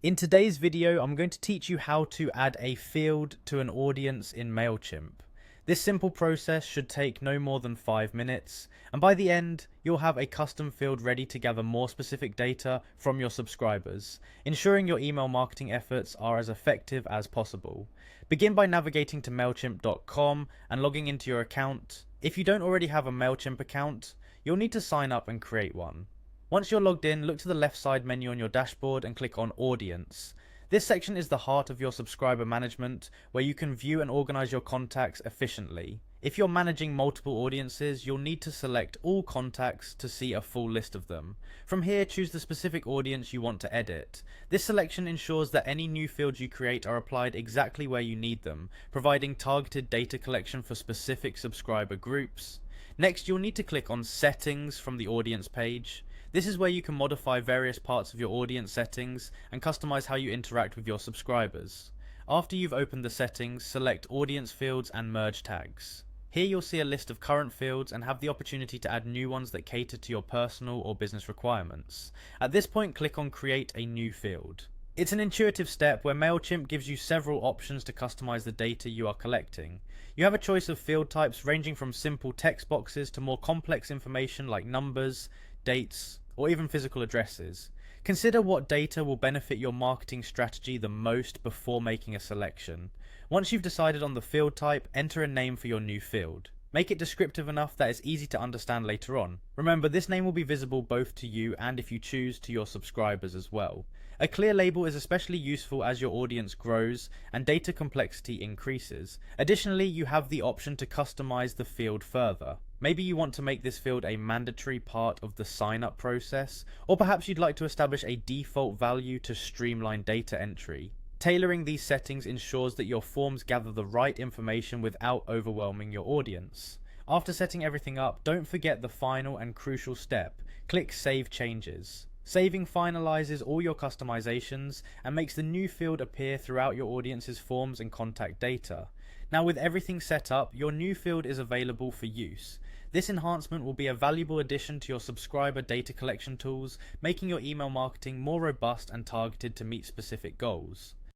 In today's video, I'm going to teach you how to add a field to an audience in Mailchimp. This simple process should take no more than 5 minutes, and by the end, you'll have a custom field ready to gather more specific data from your subscribers, ensuring your email marketing efforts are as effective as possible. Begin by navigating to Mailchimp.com and logging into your account. If you don't already have a Mailchimp account, you'll need to sign up and create one. Once you're logged in, look to the left side menu on your dashboard and click on Audience. This section is the heart of your subscriber management, where you can view and organize your contacts efficiently. If you're managing multiple audiences, you'll need to select all contacts to see a full list of them. From here, choose the specific audience you want to edit. This selection ensures that any new fields you create are applied exactly where you need them, providing targeted data collection for specific subscriber groups. Next, you'll need to click on Settings from the audience page. This is where you can modify various parts of your audience settings and customize how you interact with your subscribers. After you've opened the settings, select Audience Fields and Merge Tags. Here you'll see a list of current fields and have the opportunity to add new ones that cater to your personal or business requirements. At this point, click on Create a New Field. It's an intuitive step where Mailchimp gives you several options to customize the data you are collecting. You have a choice of field types ranging from simple text boxes to more complex information like numbers, dates, or even physical addresses. Consider what data will benefit your marketing strategy the most before making a selection. Once you've decided on the field type, enter a name for your new field. Make it descriptive enough that it's easy to understand later on. Remember, this name will be visible both to you and, if you choose, to your subscribers as well. A clear label is especially useful as your audience grows and data complexity increases. Additionally, you have the option to customize the field further. Maybe you want to make this field a mandatory part of the sign-up process, or perhaps you'd like to establish a default value to streamline data entry. Tailoring these settings ensures that your forms gather the right information without overwhelming your audience. After setting everything up, don't forget the final and crucial step. Click Save Changes. Saving finalizes all your customizations and makes the new field appear throughout your audience's forms and contact data. Now, with everything set up, your new field is available for use. This enhancement will be a valuable addition to your subscriber data collection tools, making your email marketing more robust and targeted to meet specific goals.